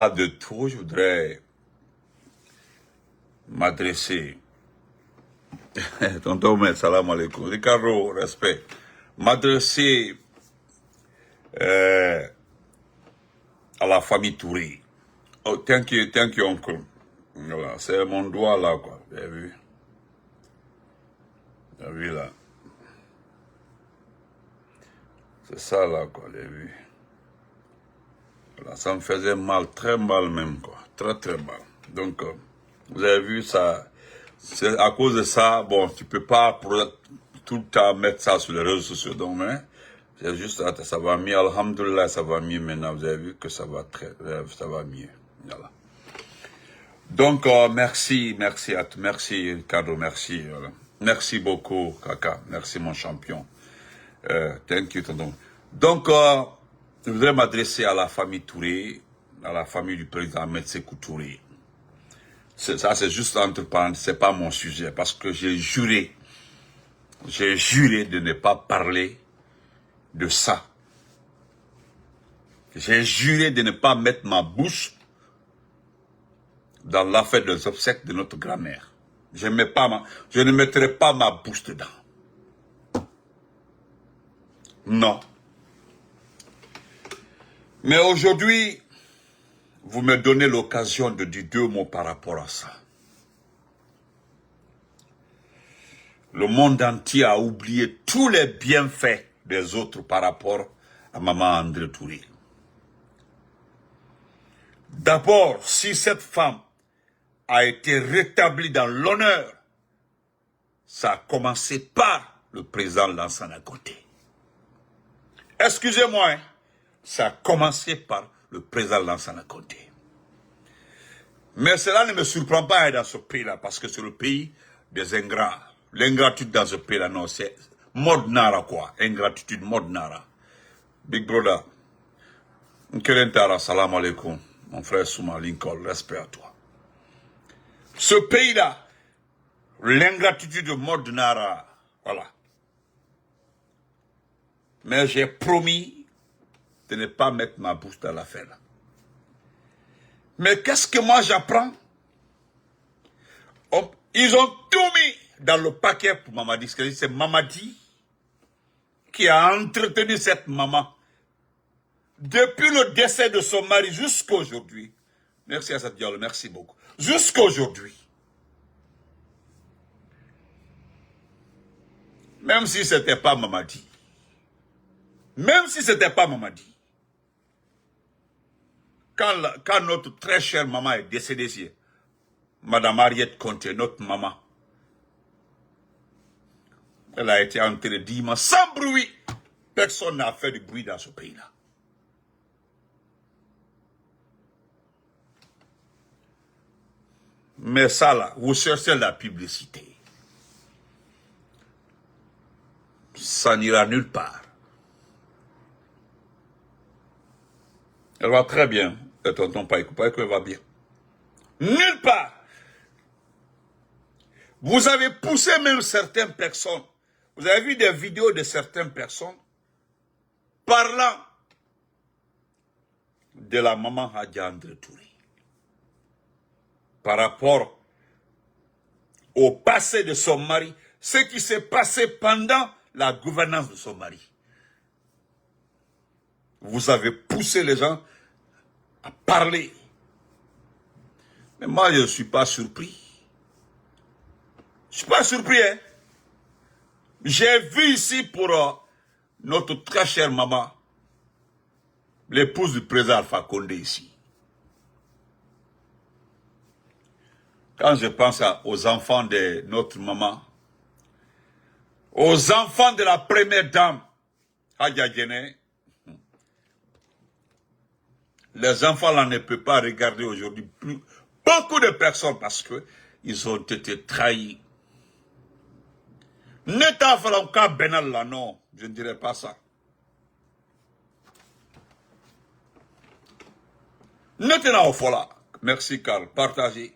De tout, je voudrais m'adresser. Tonton Med, salam alaikum. Ricardo, respect. M'adresser à la famille Touré. Oh, thank you, uncle. Voilà, c'est mon doigt là, quoi. Vous avez vu? Vous avez vu là? C'est ça là, quoi, vous avez vu? Voilà, ça me faisait mal, très mal même, quoi. Très, très mal. Donc, vous avez vu ça? C'est à cause de ça, bon, tu peux pas tout le temps mettre ça sur les réseaux sociaux, donc, mais c'est juste, ça va mieux, alhamdoulilah, ça va mieux maintenant, vous avez vu que ça va ça va mieux, voilà. Donc, merci Ricardo, merci, voilà. Merci beaucoup, Kaka, merci mon champion, thank you, tonton. Donc, je voudrais m'adresser à la famille Touré, à la famille du président Ahmed Sékou Touré. Ça, c'est juste entre parenthèses, c'est pas mon sujet, parce que j'ai juré de ne pas parler de ça. J'ai juré de ne pas mettre ma bouche dans l'affaire des obsèques de notre grand-mère. Je ne mettrai pas ma bouche dedans. Non. Mais aujourd'hui, vous me donnez l'occasion de dire deux mots par rapport à ça. Le monde entier a oublié tous les bienfaits des autres par rapport à Maman André Touré. D'abord, si cette femme a été rétablie dans l'honneur, ça a commencé par le président Lansana Conté. Excusez-moi, hein, ça a commencé par le président Lansana Conté. Mais cela ne me surprend pas hein, dans ce pays-là, parce que c'est le pays des ingrats. L'ingratitude dans ce pays-là, non, c'est mode nara quoi. Ingratitude, mode nara. Big brother, Nkelentara, salam alaikum. Mon frère Souma Lincoln, respect à toi. Ce pays-là, l'ingratitude de mode nara, voilà. Mais j'ai promis de ne pas mettre ma bouche dans l'affaire là. Mais qu'est-ce que moi j'apprends? Ils ont tout mis dans le paquet pour Mamadi. C'est Mamadi qui a entretenu cette maman depuis le décès de son mari jusqu'à aujourd'hui. Merci à cette dialogue, merci beaucoup. Jusqu'à aujourd'hui. Même si ce n'était pas Mamadi. Même si ce n'était pas Mamadi. Quand notre très chère maman est décédée ici, Madame Mariette Conté, notre maman, elle a été enterrée dimanche sans bruit. Personne n'a fait du bruit dans ce pays-là. Mais ça là, vous cherchez la publicité. Ça n'ira nulle part. Elle va très bien. Et tonton Païkou elle va bien. Nulle part. Vous avez poussé même certaines personnes. Vous avez vu des vidéos de certaines personnes parlant de la maman Hadja André Touré. Par rapport au passé de son mari, ce qui s'est passé pendant la gouvernance de son mari. Vous avez poussé les gens à parler. Mais moi, je ne suis pas surpris. Je ne suis pas surpris, hein. J'ai vu ici pour notre très chère maman, l'épouse du président Alpha Condé ici. Quand je pense aux enfants de notre maman, aux enfants de la première dame, Hadja Djené, les enfants là ne peuvent pas regarder aujourd'hui plus beaucoup de personnes parce que ils ont été trahis. Neta Falanka Benal là, non, je ne dirais pas ça. Neta Ofola, merci Karl, partagez.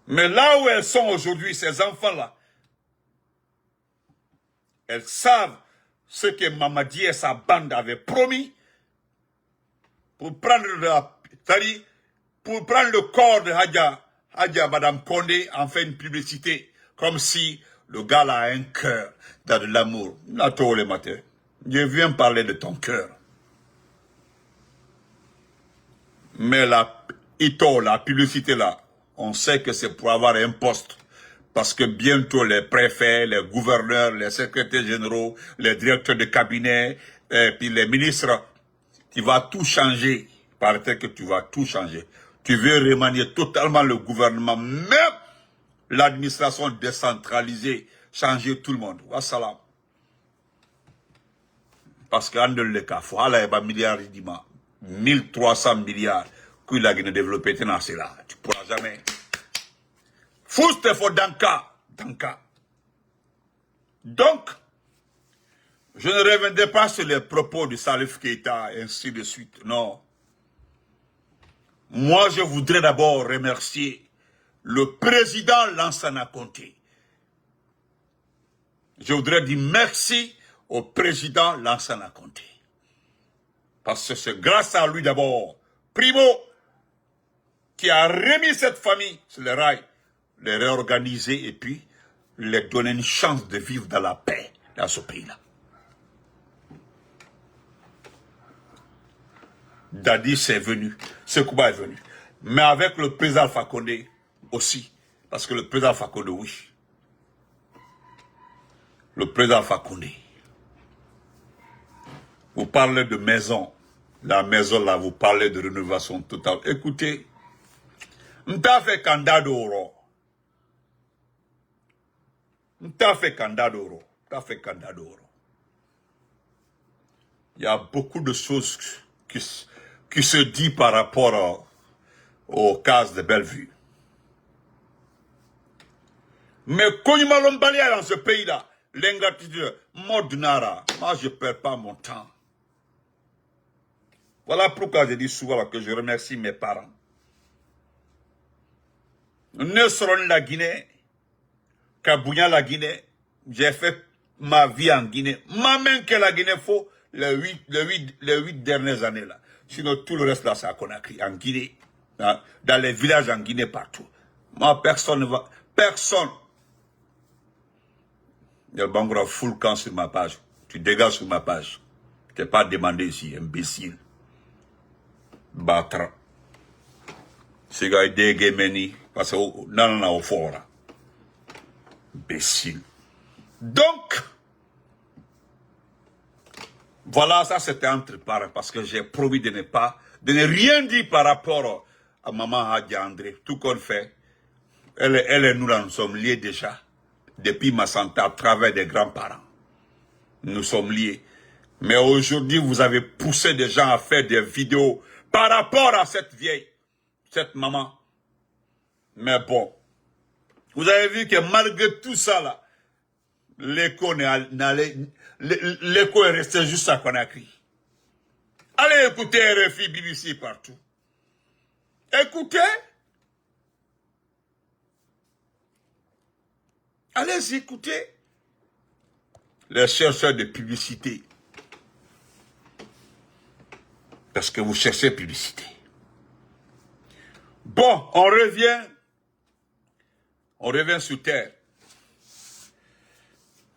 Mais là où elles sont aujourd'hui, ces enfants-là, elles savent ce que Mamadi et sa bande avaient promis pour prendre c'est-à-dire, pour prendre le corps de Hadja Madame Condé, en fait une publicité, comme si le gars là a un cœur, dans de l'amour. Là, tôt le matin, je viens parler de ton cœur. Mais la publicité là, on sait que c'est pour avoir un poste. Parce que bientôt les préfets, les gouverneurs, les secrétaires généraux, les directeurs de cabinet, et puis les ministres, tu vas tout changer. Il paraît que tu vas tout changer. Tu veux remanier totalement le gouvernement, même l'administration décentralisée, changer tout le monde. Wassalam. Parce qu'en de l'écart, il faut aller à milliards, 1300 milliards que la Guinée développée dans cela. Tu ne pourras jamais. Fouste faut Danka. Donc, je ne reviendrai pas sur les propos de Salif Keïta et ainsi de suite. Non. Moi, je voudrais d'abord remercier le président Lansana Conté. Je voudrais dire merci au président Lansana Conté. Parce que c'est grâce à lui d'abord, Primo, qui a remis cette famille sur les rails, les réorganiser et puis les donner une chance de vivre dans la paix dans ce pays-là. Dadi c'est venu, Sekouba est venu. Mais avec le président Alpha Condé aussi. Parce que le président Alpha Condé, oui. Le président Alpha Condé. Vous parlez de maison. La maison là, vous parlez de rénovation totale. Écoutez, m'ta fait candidat d'oro. M'ta fait candidat d'oro. Il y a beaucoup de choses qui se disent par rapport aux cases de Bellevue. Mais quand il m'a l'emballé dans ce pays-là, l'ingratitude, Nara, moi je ne perds pas mon temps. Voilà pourquoi je dis souvent que je remercie mes parents. Nous serons la Guinée, Kabounia la Guinée, j'ai fait ma vie en Guinée. Même que la Guinée faut les 8 dernières années là. Sinon tout le reste là c'est à Conakry, en Guinée, dans les villages en Guinée partout. Moi personne ne va, personne. Il y a le Bangoura full camp sur ma page. Tu dégages sur ma page. Je t'ai pas demandé ici, imbécile. Batra. C'est gars déguémeni. Parce que non, au fort. Imbécile. Donc, voilà, ça c'était entre pareil. Parce que j'ai promis de ne rien dire par rapport à maman Hadja André. Tout qu'on fait. Elle et nous là, nous sommes liés déjà. Depuis ma santé, à travers des grands-parents. Nous sommes liés. Mais aujourd'hui, vous avez poussé des gens à faire des vidéos par rapport à cette vieille, cette maman. Mais bon, vous avez vu que malgré tout ça là, l'écho est resté juste à Conakry. Allez écouter RFI, BBC partout. Écoutez. Allez écouter les chercheurs de publicité. Parce que vous cherchez publicité. Bon, on revient sur terre.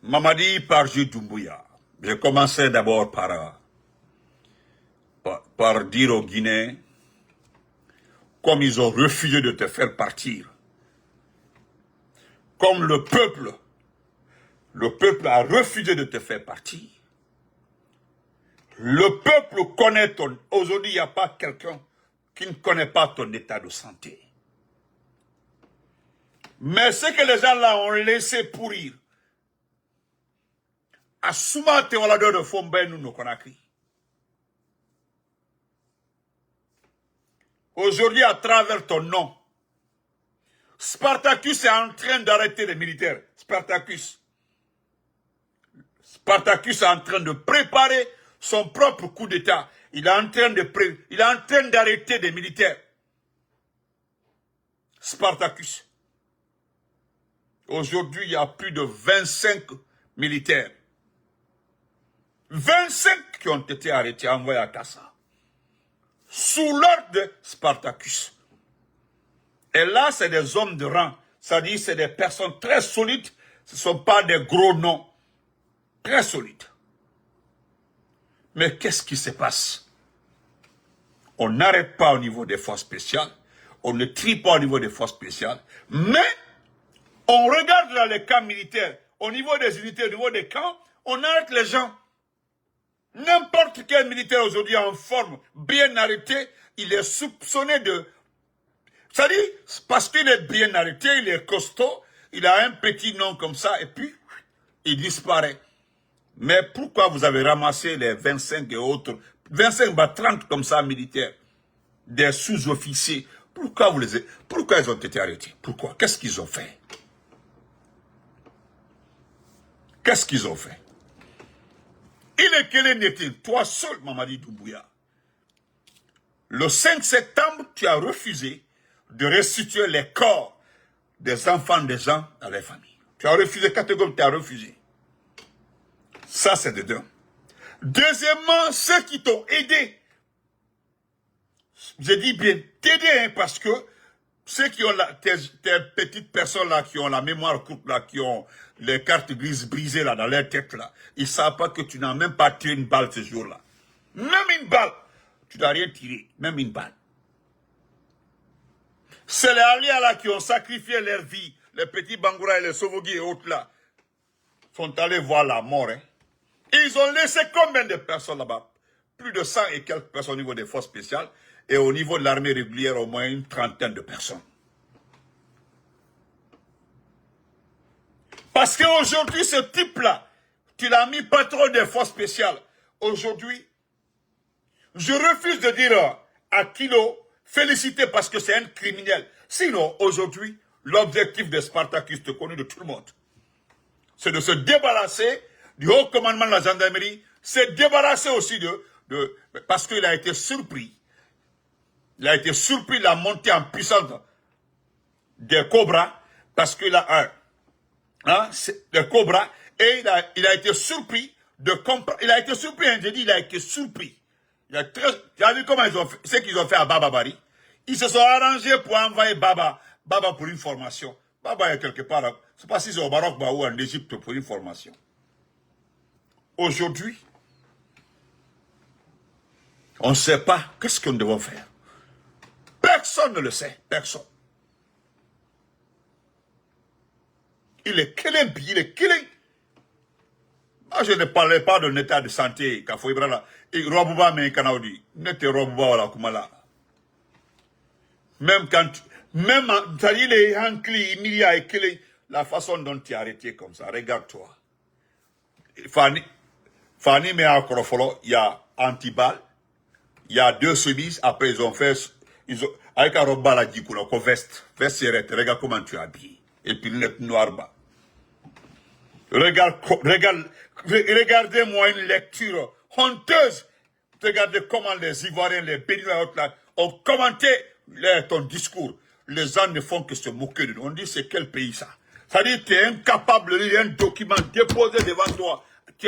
Mamadi Parji Doumbouya. Je commençais d'abord par dire aux Guinéens, comme ils ont refusé de te faire partir, comme le peuple a refusé de te faire partir. Le peuple connaît ton... Aujourd'hui, il n'y a pas quelqu'un qui ne connaît pas ton état de santé. Mais ce que les gens là ont laissé pourrir, à souvent te voilà de Fombe nous nous Conakry. Aujourd'hui, à travers ton nom, Spartacus est en train d'arrêter les militaires. Spartacus est en train de préparer son propre coup d'État. Il est en train d'arrêter des militaires. Spartacus. Aujourd'hui, il y a plus de 25 militaires. 25 qui ont été arrêtés, envoyés à Kassa. sous l'ordre de Spartacus. Et là, c'est des hommes de rang. C'est-à-dire, c'est des personnes très solides. Ce ne sont pas des gros noms. Très solides. Mais qu'est-ce qui se passe? On n'arrête pas au niveau des forces spéciales. On ne trie pas au niveau des forces spéciales. Mais, on regarde dans les camps militaires. Au niveau des unités, au niveau des camps, on arrête les gens. N'importe quel militaire aujourd'hui en forme, bien arrêté, il est soupçonné de... C'est-à-dire, parce qu'il est bien arrêté, il est costaud, il a un petit nom comme ça, et puis, il disparaît. Mais pourquoi vous avez ramassé les 25 et autres, 25 à 30 comme ça militaires, des sous-officiers, pourquoi ils ont été arrêtés? Pourquoi? Qu'est-ce qu'ils ont fait? Qu'est-ce qu'ils ont fait? Il est quel n'était toi seul, Mamadi Doumbouya. Le 5 septembre, tu as refusé de restituer les corps des enfants des gens à leur famille. Tu as refusé, catégoriquement, tu as refusé. Ça, c'est de deux. Deuxièmement, ceux qui t'ont aidé. Je dis bien t'aider, hein, parce que ceux qui ont tes petites personnes là, qui ont la mémoire courte là, qui ont les cartes grises brisées là, dans leur tête là, ils ne savent pas que tu n'as même pas tiré une balle ce jour-là. Même une balle. Tu n'as rien tiré, même une balle. C'est les alliés là qui ont sacrifié leur vie, les petits Bangoura et les Sovogui et autres là, sont allés voir la mort. Hein. Ils ont laissé combien de personnes là-bas? Plus de 100 et quelques personnes au niveau des forces spéciales et au niveau de l'armée régulière, au moins une trentaine de personnes. Parce qu'aujourd'hui, ce type-là, tu l'as mis patron des forces spéciales. Aujourd'hui, je refuse de dire à Kilo, féliciter parce que c'est un criminel. Sinon, aujourd'hui, l'objectif de Spartacus, connu de tout le monde, c'est de se débarrasser du haut commandement de la gendarmerie, se débarrasser aussi parce qu'il a été surpris. Il a été surpris de la montée en puissance des Cobras, parce qu'il a des Cobras, et il a été surpris de comprendre. Il a été surpris, hein, j'ai dit, il a été surpris. Tu as vu comment ils ont fait, ce qu'ils ont fait à Baba Bari? Ils se sont arrangés pour envoyer Baba pour une formation. Baba est quelque part, je ne sais pas si c'est au Maroc ou en Égypte pour une formation. Aujourd'hui, on ne sait pas qu'est-ce qu'on doit faire. Personne ne le sait, personne. Il est killing, il est killing. Moi, je ne parlais pas de l'état de santé, Kafo Ibrala. Et Robouba me Kanaudi. N'était Robouba wala Kumala. Même quand, même, c'est-à-dire les Hankli, Emilia et killing, la façon dont tu es arrêté comme ça, regarde-toi. Fanny me a Krofolo, il y a Antibal, il y a 2 chemises, après ils ont fait, avec un robe la dikoula, veste regarde comment tu es habillé. Et puis lunettes noires bas. Regardez-moi une lecture honteuse. Regardez comment les Ivoiriens, les Béninois et autres là, ont commenté ton discours. Les gens ne font que se moquer de nous. On dit c'est quel pays ça? C'est-à-dire que tu es incapable de lire un document déposé devant toi. Tu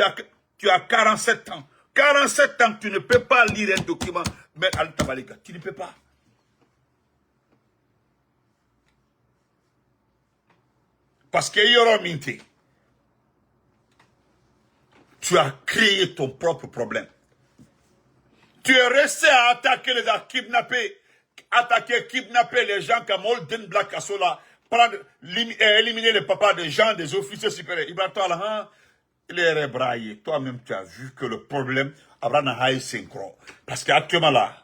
as 47 ans. 47 ans, tu ne peux pas lire un document. Mais Al-Tabaliga, tu ne peux pas. Parce qu'il y aura minté. Tu as créé ton propre problème. Tu es resté à attaquer kidnapper les gens comme Olden Black Kassola, éliminer les papas des gens, des officiers supérieurs. Il est rébraillé. Toi-même, tu as vu que le problème, Abraham est synchro. Parce qu'actuellement là,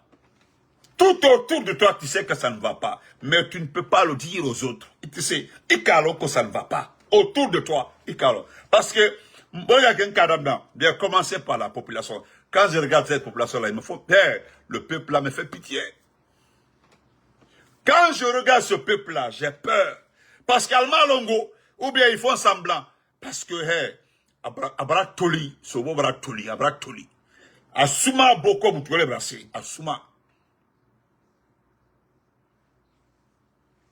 tout autour de toi, tu sais que ça ne va pas. Mais tu ne peux pas le dire aux autres. Tu sais, Ikalo que ça ne va pas. Autour de toi, Ikalo. Parce que, bon, il y a un cadre dedans. De commencer par la population. Quand je regarde cette population-là, il me faut peur. Le peuple-là me fait pitié. Quand je regarde ce peuple-là, j'ai peur. Parce qu'Alma Longo, ou bien ils font semblant. Parce que, Abratoli, ce mot Abratoli. Asuma beaucoup, vous pouvez les brasser. Asuma.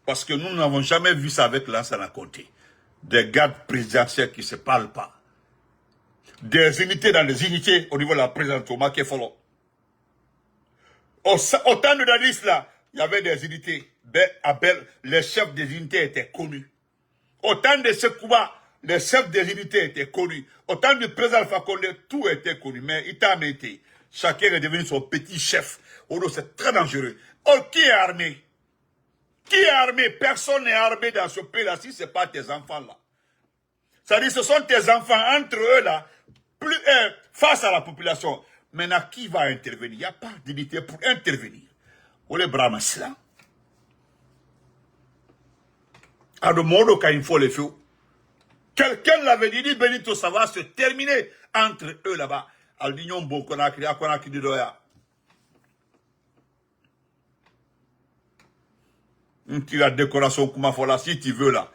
Parce que nous n'avons jamais vu ça avec l'Ansana Conté. Des gardes présidentiels qui ne se parlent pas. Des unités dans les unités au niveau de la présidence au Makefolo. Au temps de Dadis, là, il y avait des unités. Les chefs des unités étaient connus. Au temps de Sekouba, les chefs des unités étaient connus. Au temps du président Alpha Condé, tout était connu. Mais Itam était. Chacun est devenu son petit chef. Oh, c'est très dangereux. Oh, qui est armé? Qui est armé? Personne n'est armé dans ce pays-là si ce n'est pas tes enfants-là. C'est-à-dire, ce sont tes enfants entre eux, là, face à la population. Maintenant, qui va intervenir? Il n'y a pas d'unité pour intervenir. On les bramas là. À le monde, quand il faut les feux. Quelqu'un l'avait dit, Benito, ça va se terminer entre eux là-bas. Aldignon Bokonakri, Akonakri de Doya. Tu la décoration Koumafola, si tu veux là.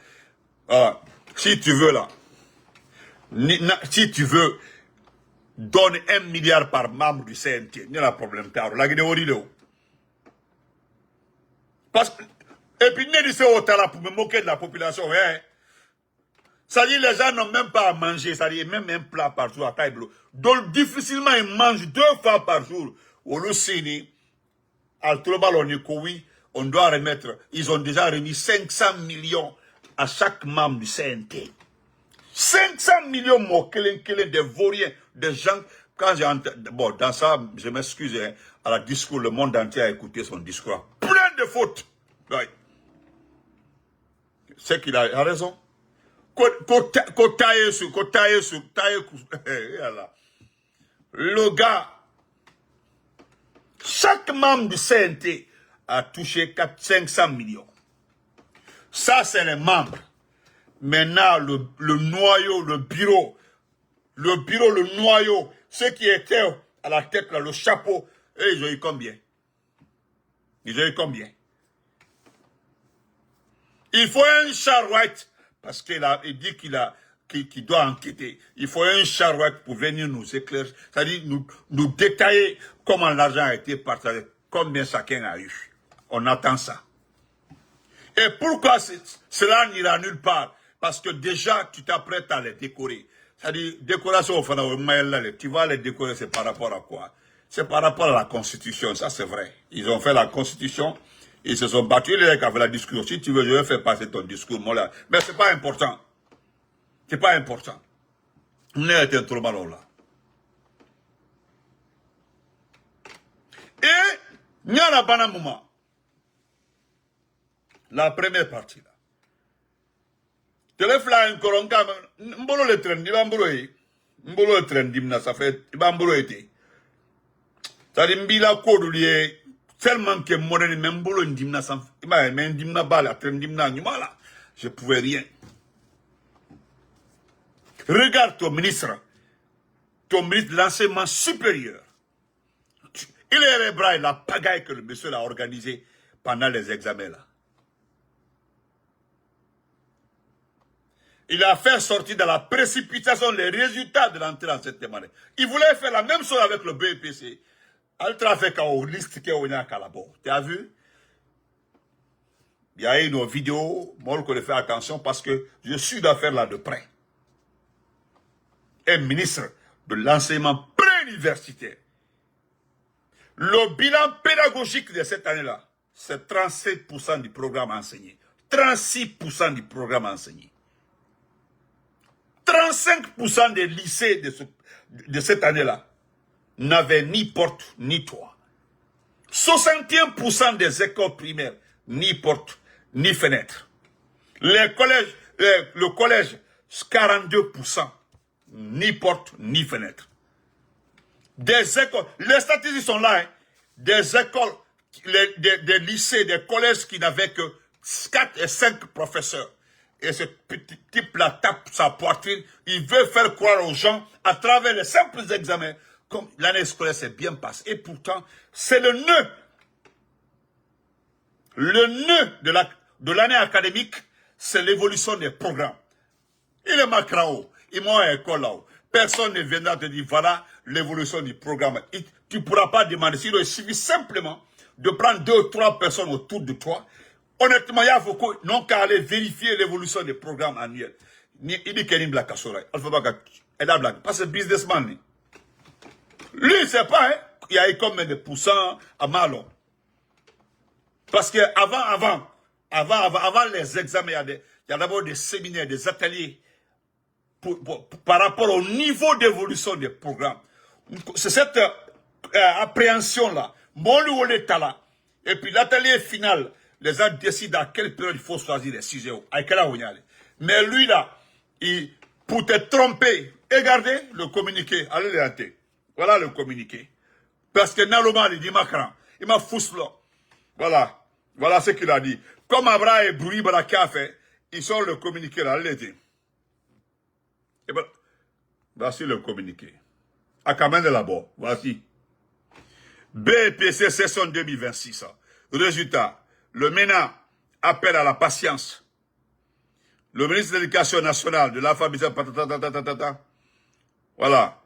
Si tu veux là. Si tu veux, donne 1 milliard par membre du CNT. Il n'y a pas de problème. Parce que, et puis, il dit autant pour me moquer de la population. Hein. Ça dit, les gens n'ont même pas à manger. Ça dit, même un plat par jour à table. Donc, difficilement, ils mangent 2 fois par jour. Au Lucini, à on doit remettre, ils ont déjà remis 500 millions à chaque membre du CNT. 500 millions de vauriens, de gens. Quand j'ai entendu, bon, dans ça, je m'excuse, hein, à la discours, le monde entier a écouté son discours. Plein de fautes. Ouais. C'est qu'il a raison. Le gars, chaque membre du CNT a touché 500 millions. Ça, c'est les membres. Maintenant, le noyau, le bureau, le noyau, ceux qui étaient à la tête, là, le chapeau, et ils ont eu combien? Ils ont eu combien? Il faut un charouette, parce qu'il dit qu'il doit enquêter. Il faut un charouette pour venir nous éclairer, c'est-à-dire nous détailler comment l'argent a été partagé, combien chacun a eu. On attend ça. Et pourquoi cela n'ira nulle part? Parce que déjà, tu t'apprêtes à les décorer. C'est-à-dire, décoration, tu vas les décorer, c'est par rapport à quoi? C'est par rapport à la Constitution, ça c'est vrai. Ils ont fait la Constitution, ils se sont battus, les gars qui ont fait la discours. Si tu veux, je vais faire passer ton discours, moi là. Mais c'est pas important. C'est pas important. On est un trop mal là. Et, il y a un moment. La première partie là. Téléphone encore un cas, mbolo le train, mbolo le train dimna ça fait, mbolo été. Ça dit mbila code lié tellement que moderne même mbolo dimna ça, même dimna bala train dimna nyumala, je pouvais rien. Regarde ton ministre de l'enseignement supérieur. Il est rebras la pagaille que le monsieur a organisé pendant les examens là. Il a fait sortir dans la précipitation les résultats de l'entrée en cette année. Il voulait faire la même chose avec le BEPC. Altra fait qu'au liste qui est à Calabo. Tu as vu? Il y a eu nos vidéos. Moi, je fais attention parce que je suis d'affaires là de près. Un ministre de l'enseignement préuniversitaire. Le bilan pédagogique de cette année-là, c'est 37% du programme enseigné. 36% du programme enseigné. 35% des lycées de cette année-là n'avaient ni porte ni toit. 61% des écoles primaires, ni porte ni fenêtre. Le collège, 42%, ni porte ni fenêtre. Des écoles, les statistiques sont là, hein, des écoles, des lycées, des collèges qui n'avaient que 4 et 5 professeurs. Et ce petit type-là tape sa poitrine, il veut faire croire aux gens, à travers les simples examens, comme l'année scolaire s'est bien passée. Et pourtant, c'est le nœud. Le nœud de l'année académique, c'est l'évolution des programmes. Il est macrao, il m'a à l'école là-haut. Personne ne viendra te dire, voilà l'évolution du programme. Tu ne pourras pas demander, sinon il suffit simplement de prendre 2 ou 3 personnes autour de toi. Honnêtement, il y a beaucoup, non qu'à aller vérifier l'évolution des programmes annuels. Il dit qu'il y a une blague à Soray. Alpha Baga, elle a blague. Parce que businessman, lui, il ne sait pas, hein. il y a eu combien de pourcents à Malon? Parce que avant les examens, il y a d'abord des séminaires, des ateliers par rapport au niveau d'évolution des programmes. C'est cette appréhension-là. Et puis l'atelier final, les gens décident à quelle période il faut choisir les sujets. Mais lui là, pour te tromper, regardez le communiqué, allez le hâter. Voilà le communiqué. Parce que Naloma, il dit Macron, il m'a foutu là. Voilà. Voilà ce qu'il a dit. Comme Abraham et Broui Baraka a fait, ils sont le communiqué là, allez dire. Et ben, voici le communiqué. À Kamen de là-bas, voici. BPC session 2026. Résultat, le MENA appelle à la patience. Le ministre de l'Éducation nationale, de l'alphabétisation, voilà,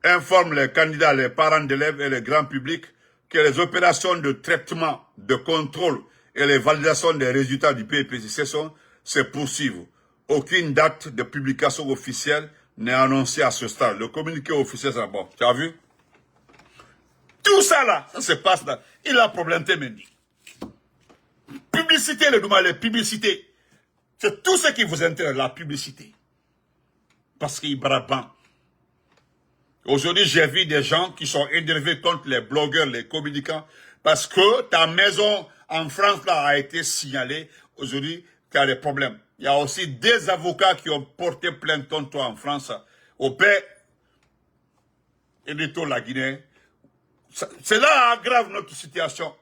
informe les candidats, les parents d'élèves et le grand public que les opérations de traitement, de contrôle et les validations des résultats du PPC session se poursuivent. Aucune date de publication officielle n'est annoncée à ce stade. Le communiqué officiel, c'est bon. Tu as vu? Tout ça là, ça se passe là. Il a un problème, Temendi. Publicité, le Douma, les publicités. C'est tout ce qui vous intéresse, la publicité. Parce qu'il brabant. Aujourd'hui, j'ai vu des gens qui sont énervés contre les blogueurs, les communicants, parce que ta maison en France là a été signalée. Aujourd'hui, tu as des problèmes. Il y a aussi des avocats qui ont porté plainte contre toi en France. Au père, et de tout la Guinée. Cela aggrave notre situation.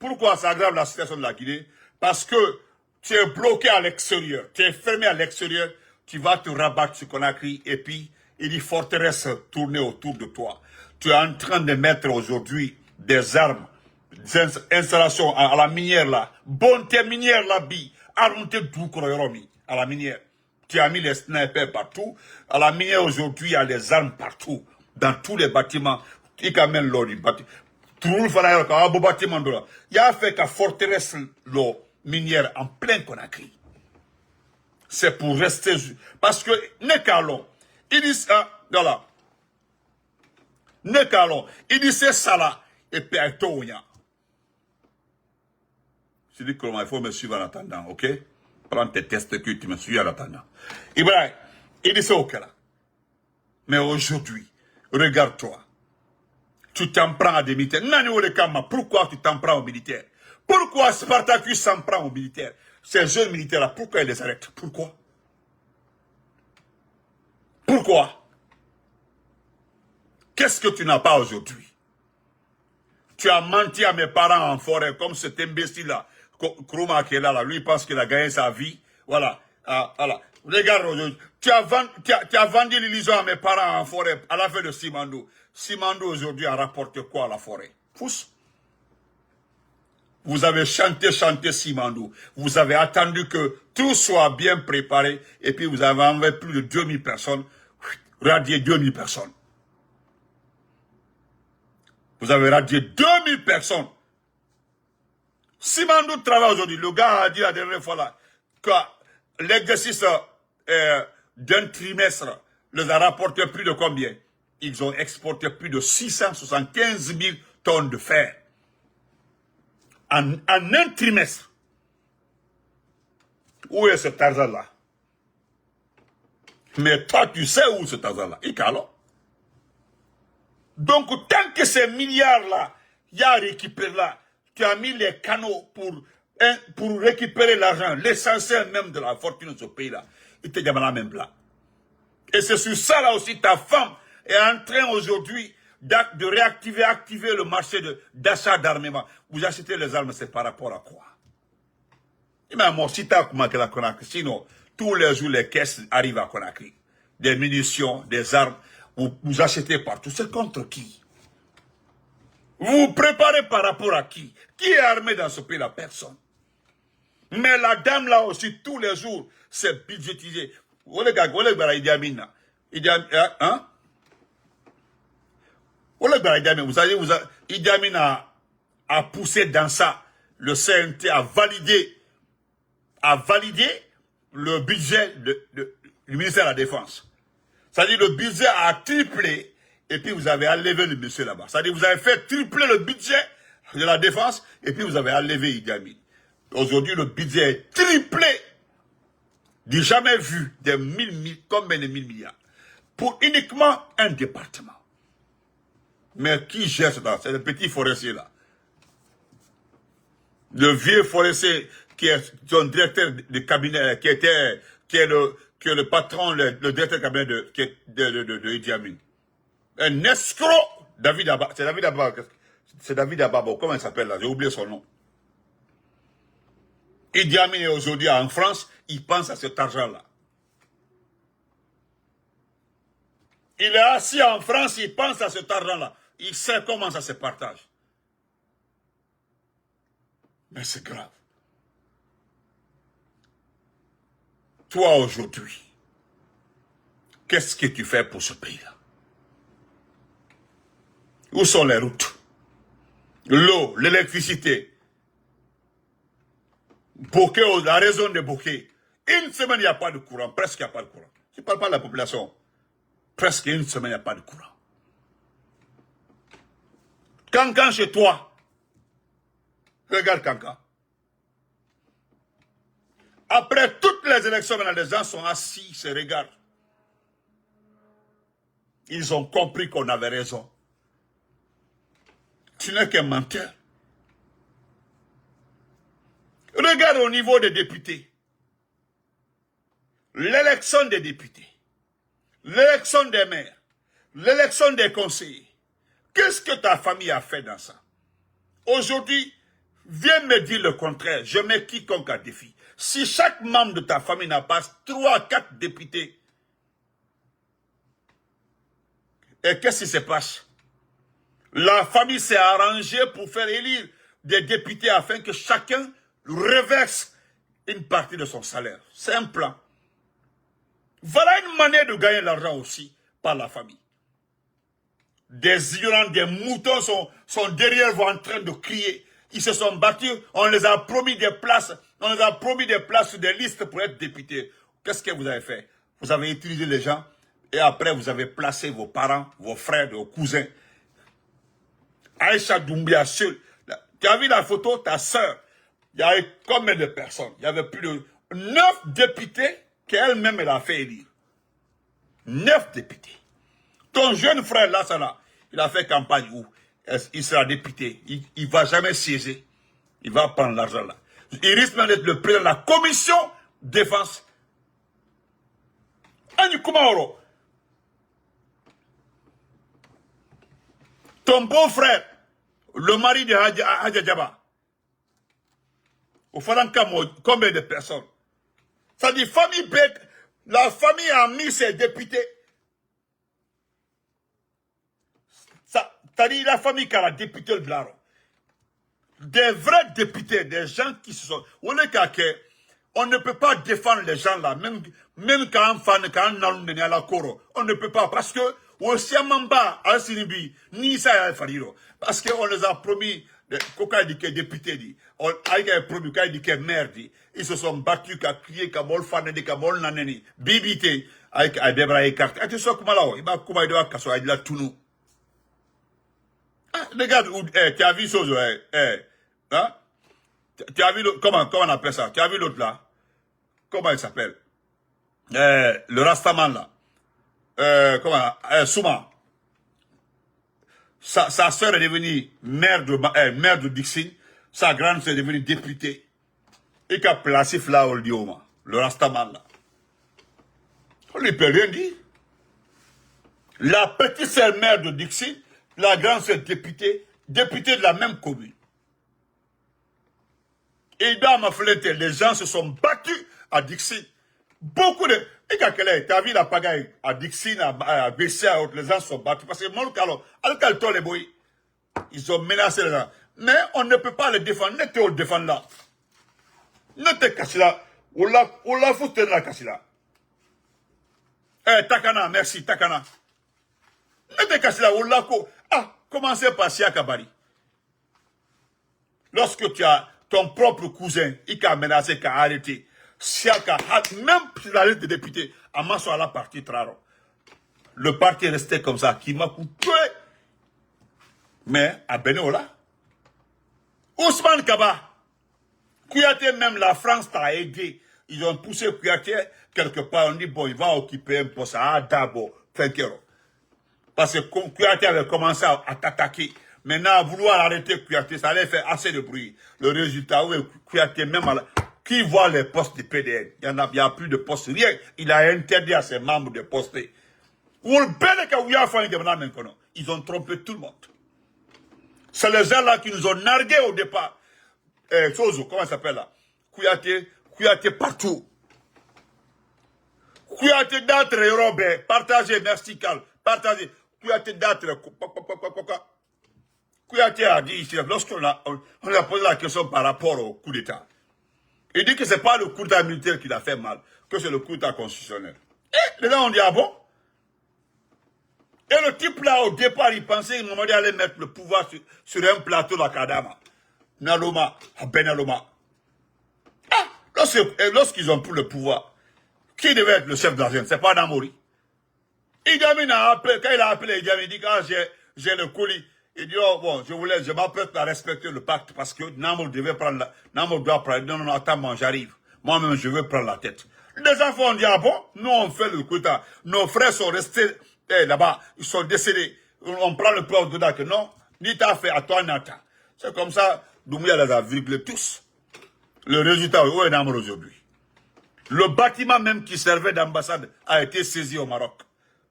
Pourquoi ça aggrave la situation de la Guinée? Parce que tu es bloqué à l'extérieur, tu es fermé à l'extérieur, tu vas te rabattre sur Conakry et puis il y a forteresse tournée autour de toi. Tu es en train de mettre aujourd'hui des armes, des installations à la minière là, bonté minière là, arronté d'Oukroyoromi à la minière. Tu as mis les snipers partout. À la minière aujourd'hui, il y a des armes partout, dans tous les bâtiments. Il y a même l'eau du bâtiment. Tout le monde il y a fait qu'à forteresse l'eau minière en plein Conakry. C'est pour rester. Parce que, Nekalon, il dit ça, voilà. Nekalon, il dit c'est ça là, et puis à Toya. Je dis comment il faut me suivre en attendant, ok? Prends tes testicules, tu me suis en attendant. Ibrahim, il dit c'est ok là. Mais aujourd'hui, regarde-toi. Tu t'en prends à des militaires. Pourquoi tu t'en prends aux militaires? Pourquoi Spartacus s'en prend aux militaires? Ces jeunes militaires-là, pourquoi ils les arrêtent? Pourquoi? Pourquoi? Qu'est-ce que tu n'as pas aujourd'hui? Tu as menti à mes parents en forêt, comme cet imbécile-là, Kroma qui est là, lui pense qu'il a gagné sa vie. Voilà. Voilà. Regarde aujourd'hui. Tu as vendu l'illusion à mes parents en forêt à la fin de Simandou. Simandou aujourd'hui a rapporté quoi à la forêt? Pousse. Vous avez chanté Simandou. Vous avez attendu que tout soit bien préparé et puis vous avez envoyé plus de 2000 personnes, radié 2000 personnes. Vous avez radié 2000 personnes. Simandou travaille aujourd'hui. Le gars a dit la dernière fois là que l'exercice d'un trimestre les a rapporté plus de combien? Ils ont exporté plus de 675 000 tonnes de fer. En un trimestre. Où est cet argent-là? Mais toi, tu sais où cet argent-là? Donc, tant que ces milliards-là, il y a récupéré là, tu as mis les canaux pour récupérer l'argent, l'essentiel même de la fortune de ce pays-là. Il te dit même là. Et c'est sur ça là aussi ta femme est en train aujourd'hui de activer le marché d'achat d'armement. Vous achetez les armes, c'est par rapport à quoi? Si tu as commencé la Conakry, sinon, tous les jours, les caisses arrivent à Conakry. Des munitions, des armes, vous achetez partout. C'est contre qui? Vous vous préparez par rapport à qui? Qui est armé dans ce pays? La personne. Mais la dame là aussi, tous les jours, c'est budgétisé. Vous savez, Idi Amin a poussé dans ça. Le CNT a validé le budget du ministère de la Défense. C'est-à-dire le budget a triplé et puis vous avez enlevé le monsieur là-bas. C'est-à-dire vous avez fait tripler le budget de la défense, et puis vous avez enlevé Idi Amin. Aujourd'hui, le budget est triplé, du jamais vu, des combien de 1000 milliards, pour uniquement un département. Mais qui gère ça? C'est le petit forestier là. Le vieux forestier qui est son directeur de cabinet, qui est le patron, le directeur de cabinet de Idi Amin. Un escroc, David Abba. C'est David Abba. C'est David Abba. Comment il s'appelle là? J'ai oublié son nom. Idi Amin est aujourd'hui en France, il pense à cet argent-là. Il est assis en France, il pense à cet argent-là. Il sait comment ça se partage. Mais c'est grave. Toi aujourd'hui, qu'est-ce que tu fais pour ce pays-là? Où sont les routes? L'eau, l'électricité. Bokeh, la raison de Bokeh. Une semaine, il n'y a pas de courant. Presque il n'y a pas de courant. Je ne parle pas de la population. Presque une semaine, il n'y a pas de courant. Kankan chez toi. Regarde Kankan. Après toutes les élections, maintenant, les gens sont assis, se regardent. Ils ont compris qu'on avait raison. Tu n'es qu'un menteur. Regarde au niveau des députés. L'élection des députés. L'élection des maires. L'élection des conseillers. Qu'est-ce que ta famille a fait dans ça? Aujourd'hui, viens me dire le contraire. Je mets quiconque à défi. Si chaque membre de ta famille n'a pas 3 à 4 députés, et qu'est-ce qui se passe? La famille s'est arrangée pour faire élire des députés afin que chacun reverse une partie de son salaire. C'est un plan. Voilà une manière de gagner l'argent aussi par la famille. Des ignorants, des moutons sont derrière vous en train de crier. Ils se sont battus, on les a promis des places, on les a promis des places sur des listes pour être députés. Qu'est-ce que vous avez fait? Vous avez utilisé les gens et après vous avez placé vos parents, vos frères, vos cousins. Aïcha Doumbia seule. Tu as vu la photo, ta soeur? Il y avait combien de personnes? Il y avait plus de 9 députés qu'elle-même elle a fait élire. 9 députés. Ton jeune frère là, ça là, il a fait campagne où il sera député. Il ne va jamais siéger. Il va prendre l'argent là. Il risque même d'être le président de la commission défense. Ani Kumaoro. Ton beau frère, le mari de Hadja Djaba. Au Faranka, combien de personnes? Ça dit famille bête. La famille a mis ses députés. Ça dit la famille qui a député de l'Aro. Des vrais députés, des gens qui se sont... On ne peut pas défendre les gens là, même quand on fan, quand on a la coro. On ne peut pas, parce que Osiamamba, Al-Sinibi, ni ça à Fariro. Parce qu'on les a promis, Koka dit que député dit, on a promis, Koka dit que maire dit. Ils se sont battus, qu'à crier, qu'à bol fan, qu'à bol naneni. Bibité, avec Debra et Carte. Et tu sais comment là, il va comment il doit casser, il a tout nous. Regarde, tu as vu chose, hein? Tu as vu comment on appelle ça? Tu as vu l'autre là? Comment il s'appelle? Le Rastaman là. Souma. Sa soeur est devenue mère de Dixon. Sa grande soeur est devenue députée. Et qui a placé là au Lioma. Le Rastaman là. On ne peut rien dire. La petite soeur mère de Dixon, la grande soeur députée de la même commune. Et dans ma flèche, les gens se sont battus à Dixon. Beaucoup de... Et quand tu as vu la pagaille à Dixon, à Bessia, les gens se sont battus. Parce que ils ont menacé les gens. Mais on ne peut pas les défendre. Ne te défendre là. Ne te casse là. On l'a foutu là, casse là. Takana, merci, Takana. Ne te casse là. Commencez par Siakabari. Lorsque tu as ton propre cousin, il a menacé, qui a arrêté. Siaka, même sur la liste des députés, Amasso à la partie Traro. le parti est resté comme ça, qui m'a coupé. Mais à Benola, Ousmane Kaba, Kouyaté, même la France t'a aidé. Ils ont poussé Kouyaté quelque part. On dit, bon, il va occuper un poste à Dabo, Fenkero. Parce que Kouyaté avait commencé à t'attaquer. Maintenant, à vouloir arrêter Kouyaté, ça allait faire assez de bruit. Le résultat, oui, Kouyaté, même qui voit les postes du PDN, il n'y a plus de postes, rien. Il a interdit à ses membres de poster. Ils ont trompé tout le monde. C'est les gens-là qui nous ont nargués au départ. Comment ça s'appelle là? Kouyaté partout. Kouyaté d'être Europe, partagez, merci Carl, partagez. Kouyaté d'être. Kouyaté a dit ici, lorsqu'on a posé la question par rapport au coup d'État, il dit que ce n'est pas le coup d'État militaire qui l'a fait mal, que c'est le coup d'État constitutionnel. Et les gens ont dit, ah bon? Et le type là, au départ, il pensait qu'il allait mettre le pouvoir sur un plateau de Kadama. Naloma, à Benaloma. Ah, lorsqu'ils ont pris le pouvoir, qui devait être le chef de la jeune? C'est pas Namori. Idi Amin a appelé, quand il a appelé Idi Amin, il dit, ah, j'ai le colis. Il dit, oh, bon, je m'apprête à respecter le pacte parce que Namor doit prendre, non, attends, moi, j'arrive. Moi-même, je veux prendre la tête. Les enfants ont dit, ah bon, nous, on fait le coup d'État. Nos frères sont restés là-bas, ils sont décédés. On prend le plan dedans que non, ni t'as fait à toi, Nata. C'est comme ça, Doumbouya les a virgulés tous. Le résultat, où est Namor aujourd'hui? Le bâtiment même qui servait d'ambassade a été saisi au Maroc.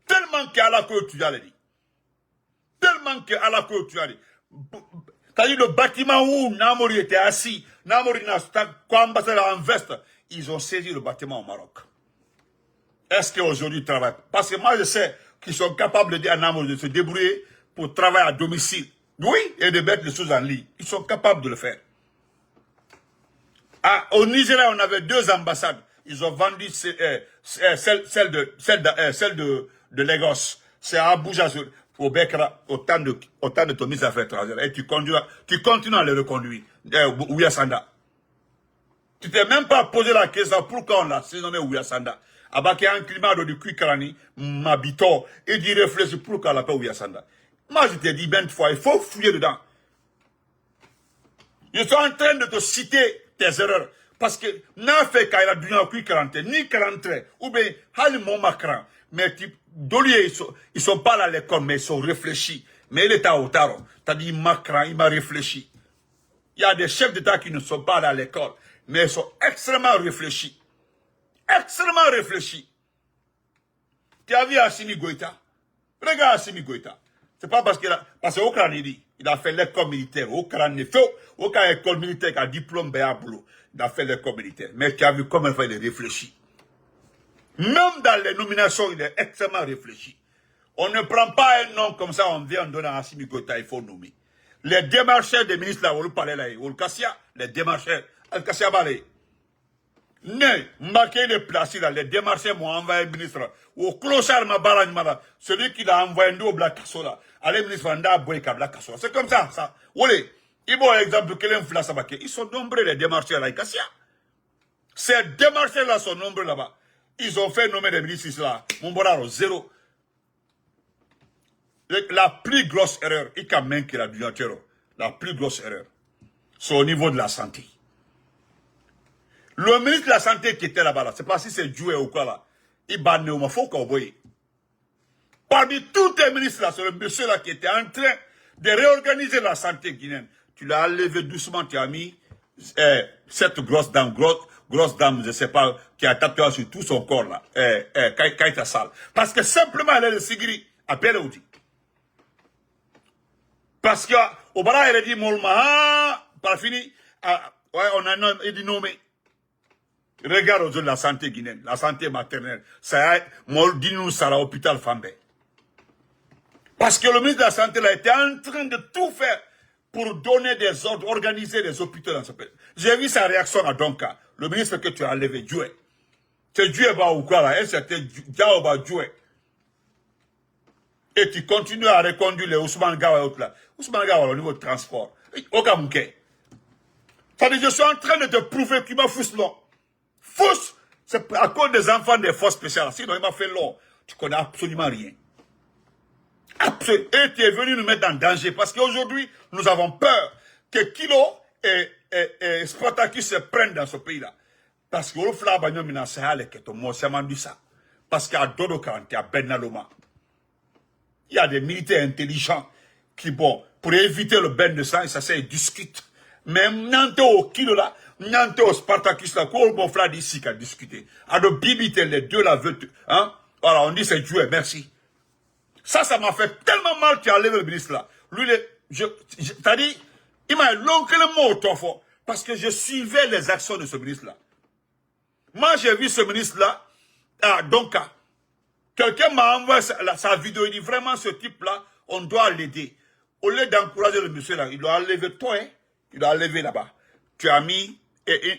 Tellement qu'à la cour, tu as dit. Tellement qu'à la cour, tu as dit. C'est-à-dire le bâtiment où Namori était assis, Namori n'a pas ambassade en veste, ils ont saisi le bâtiment au Maroc. Est-ce qu'aujourd'hui ils travaillent? Parce que moi je sais qu'ils sont capables de dire à Namori de se débrouiller pour travailler à domicile. Oui, et de mettre les choses en ligne. Ils sont capables de le faire. Au Nigeria, on avait 2 ambassades. Ils ont vendu celle de Lagos. C'est à Abuja, au Bekra, au temps de ton ministre des Affaires étrangères. Et tu continues à les reconduire. Ouyasanda. Tu t'es même pas posé la question pourquoi on l'a surnommé Ouyasanda. Avec un climat de Kuikarani, m'habitons, et d'y réfléchir pourquoi on l'appelle Ouyasanda. Moi, je t'ai dit 20 fois, il faut fouiller dedans. Je suis en train de te citer tes erreurs. Parce que, n'a fait qu'il y a du ni 43, ou bien, hali mon macran. Mais, Dolier, ils sont pas là à l'école, mais ils sont réfléchis. Mais il est à Otaro. T'as dit, Macron, il m'a réfléchi. Il y a des chefs d'État qui ne sont pas là à l'école, mais ils sont extrêmement réfléchis. Extrêmement réfléchis. Tu as vu Assimi Goïta? Regarde Assimi Goïta. C'est pas parce parce qu'Okran il a fait l'école militaire. Okran ne fait aucune école militaire qui a diplôme boulot. Il a fait l'école militaire. Mais tu as vu comment il est réfléchi. Même dans les nominations, il est extrêmement réfléchi. On ne prend pas un nom comme ça, on vient donner à Assimi Goïta, il faut nommer. Les démarcheurs des ministres là, on le parlait là, on le cassia, les démarcheurs, on le cassia balé. Ne, marqué les places là, les démarcheurs m'ont envoyé un ministre, au clochard ma barane, celui qui l'a envoyé un double black là, allez ministre Vanda Boyka black cassola. C'est comme ça, ça. Olé, il y a un exemple quel influence là, ils sont nombreux les démarcheurs là, ils cassia. Ces démarcheurs là sont nombreux là-bas. Ils ont fait nommer des ministres là, mon boraro, 0. La plus grosse erreur, la plus grosse erreur, c'est au niveau de la santé. Le ministre de la Santé qui était là-bas, c'est pas si c'est Djoué ou quoi là, il banne au faut qu'on voie. Parmi tous les ministres là, c'est le monsieur là qui était en train de réorganiser la santé guinéenne. Tu l'as levé doucement, tu as mis cette grosse dame, je sais pas, qui a tatoué sur tout son corps là, Kaita Sall. Parce que simplement elle est le Sigri, à Péléouti. Parce que, au bras, elle a dit, Molma, par fini, ouais, on a nommé. Regarde aujourd'hui la santé guinéenne, la santé maternelle. Ça, Moldinou Sara, hôpital Fambé. Parce que le ministre de la Santé là était en train de tout faire pour donner des ordres, organiser les hôpitaux dans ce pays. J'ai vu sa réaction à Donka, le ministre que tu as enlevé, Djoué. C'est Djoué ou quoi là, et c'était Djaoba Djoué. Et tu continues à reconduire les Ousmane Gawa et autres là. Ousmane Gawa au niveau de transport. Okamouké. Ça dit, je suis en train de te prouver qu'il m'a fousse long. Fousse, c'est à cause des enfants des forces spéciales. Sinon, il m'a fait long. Tu connais absolument rien. absolu. Et tu es venu nous mettre en danger. Parce qu'aujourd'hui, nous avons peur que Kilo et Spartacus se prennent dans ce pays-là. Parce que Olufla Bagno Minasahale, que ton mot, c'est ça. Parce qu'à Dodo Kanté, à Benaloma, il y a des militaires intelligents qui, bon, pour éviter le bain de sang, ça se discute. Mais Nante au Kilo là, Nante au Spartacus là, quoi, mon frère d'ici qui a discuté. Alors, Bibité, les deux là, veulent, hein? Voilà, on dit c'est Dieu, merci. Ça m'a fait tellement mal qu'il a levé le ministre là. Lui, t'as dit, il m'a longué le mot au fort. Parce que je suivais les actions de ce ministre là. Moi, j'ai vu ce ministre là, à Donka. Quelqu'un m'a envoyé sa vidéo, il dit vraiment ce type là, on doit l'aider. Au lieu d'encourager le monsieur là, il doit enlever toi, hein. Il doit enlever là-bas. Tu as mis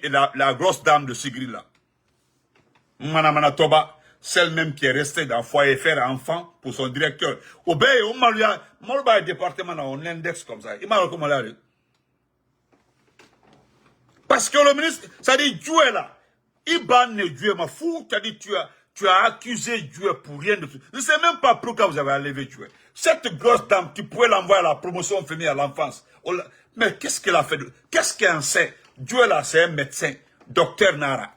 la grosse dame de Sigrid là. Manamana Toba, celle même qui est restée dans le foyer faire enfant pour son directeur. Au Béé, on m'a le département là, on index comme ça. Il m'a recommandé. Parce que le ministre, ça dit Dieu est là. Il banne Dieu, ma fou, tu as dit tu as accusé Dieu pour rien de tout. Je ne sais même pas pourquoi vous avez enlevé Dieu. Cette grosse dame, tu pouvais l'envoyer à la promotion féminine à l'enfance. Mais qu'est-ce qu'elle a fait? Qu'est-ce qu'elle sait? Dieu là, c'est un médecin, docteur Nara.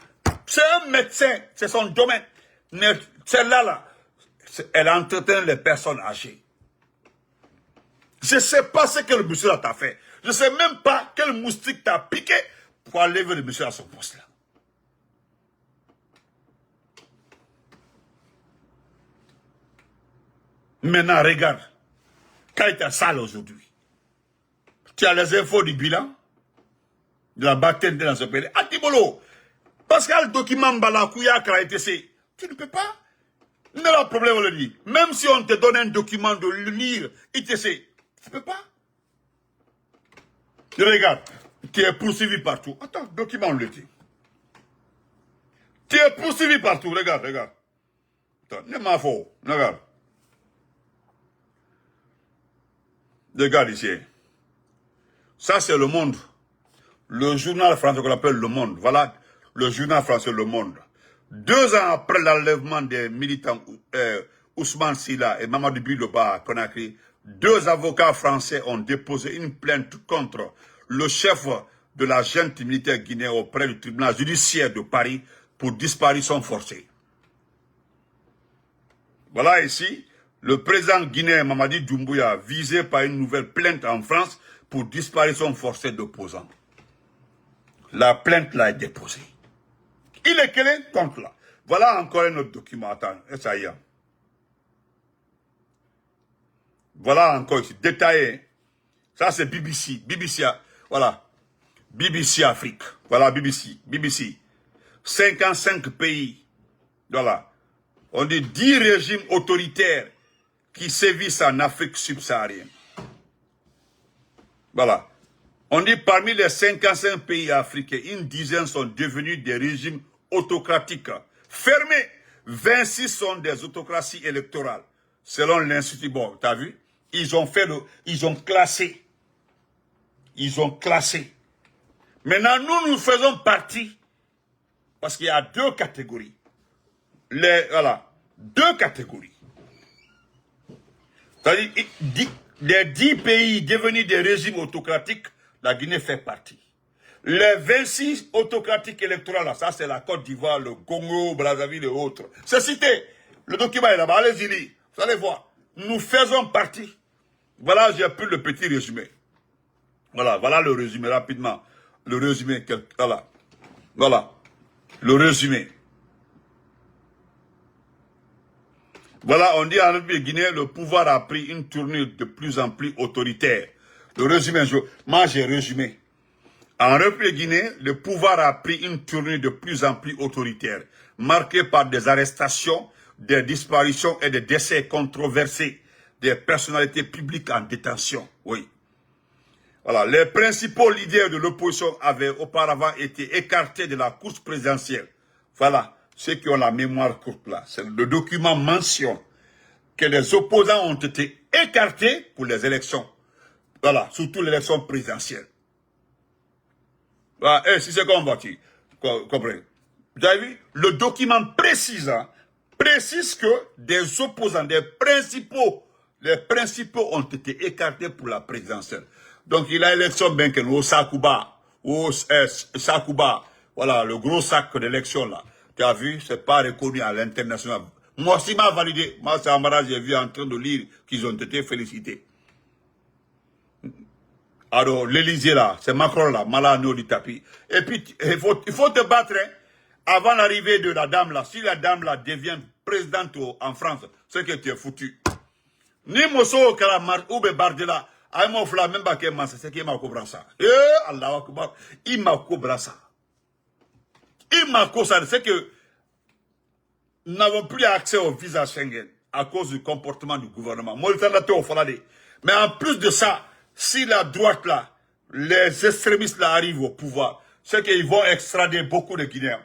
C'est un médecin, c'est son domaine. Mais celle-là, elle entretient les personnes âgées. Je ne sais pas ce que le monsieur t'a fait. Je ne sais même pas quel moustique t'a piqué pour enlever le monsieur à son poste là. Maintenant, regarde. Quand il est sale aujourd'hui, tu as les infos du bilan de la bataille dans ce pays. Atibolo, parce que le document Balakouya KTC, tu ne peux pas. Mais le problème, on le dit. Même si on te donne un document de lire, ITC, tu ne peux pas. Regarde, tu es poursuivi partout. Attends, document, on le dit. Tu es poursuivi partout, regarde. Attends, n'est pas faux, regarde. Regarde ici. Ça, c'est Le Monde. Le journal français qu'on appelle Le Monde. Voilà, le journal français Le Monde. 2 ans après l'enlèvement des militants Ousmane Silla et Mamadou Biloba à Conakry, 2 avocats français ont déposé une plainte contre le chef de la junte militaire guinéenne auprès du tribunal judiciaire de Paris pour disparition forcée. Voilà ici. Le président guinéen Mamadi Doumbouya visé par une nouvelle plainte en France pour disparition forcée d'opposants. La plainte là est déposée. Il est quel est contre là. Voilà encore un autre document. Attends, ça y est. Voilà encore ici, détaillé. Ça c'est BBC. BBC, voilà. BBC Afrique. Voilà BBC. 55 pays. Voilà. On dit 10 régimes autoritaires qui sévissent en Afrique subsaharienne. Voilà. On dit parmi les 55 pays africains, une dizaine sont devenus des régimes autocratiques fermés. 26 sont des autocraties électorales. Selon l'Institut, bon, t'as vu? Ils ont classé. Maintenant, nous faisons partie. Parce qu'il y a 2 catégories. Voilà. 2 catégories. C'est-à-dire, les 10 pays devenus des régimes autocratiques, la Guinée fait partie. Les 26 autocratiques électorales, là, ça c'est la Côte d'Ivoire, le Congo, Brazzaville et autres. C'est cité. Le document est là-bas, allez-y lire. Vous allez voir. Nous faisons partie. Voilà, j'ai pris le petit résumé. Voilà le résumé, rapidement. Le résumé, voilà. Le résumé. Voilà, on dit en République guinéenne, le pouvoir a pris une tournure de plus en plus autoritaire. Le résumé, moi j'ai résumé. En République guinéenne, le pouvoir a pris une tournure de plus en plus autoritaire, marquée par des arrestations, des disparitions et des décès controversés des personnalités publiques en détention. Oui. Voilà, les principaux leaders de l'opposition avaient auparavant été écartés de la course présidentielle. Voilà, ceux qui ont la mémoire courte là. Le document mentionne que les opposants ont été écartés pour les élections. Voilà, surtout l'élection présidentielle. Voilà, et si c'est combattu, comprenez. Vous avez vu, le document précise que des opposants, des principaux Les principaux ont été écartés pour la présidentielle. Donc, il a élection bien que au Sakuba, Sakuba, voilà, le gros sac d'élection là. Tu as vu, c'est pas reconnu à l'international. Moi aussi m'a validé. Moi, c'est Amara, j'ai vu en train de lire qu'ils ont été félicités. Alors, l'Élysée là, c'est Macron là, Malano du tapis. Et puis, il faut te battre, hein, avant l'arrivée de la dame là. Si la dame là devient présidente en France, c'est que tu es foutu. Ni Mosso Kalamar ou Bardela, Aïmo Fla, même pas qu'elle m'a c'est qui m'a cobré ça. Allah Akbar, il m'a cobré ça. Il m'a cobré ça, c'est que nous n'avons plus accès au visa Schengen à cause du comportement du gouvernement. Mais en plus de ça, si la droite là, les extrémistes là arrivent au pouvoir, c'est qu'ils vont extrader beaucoup de Guinéens.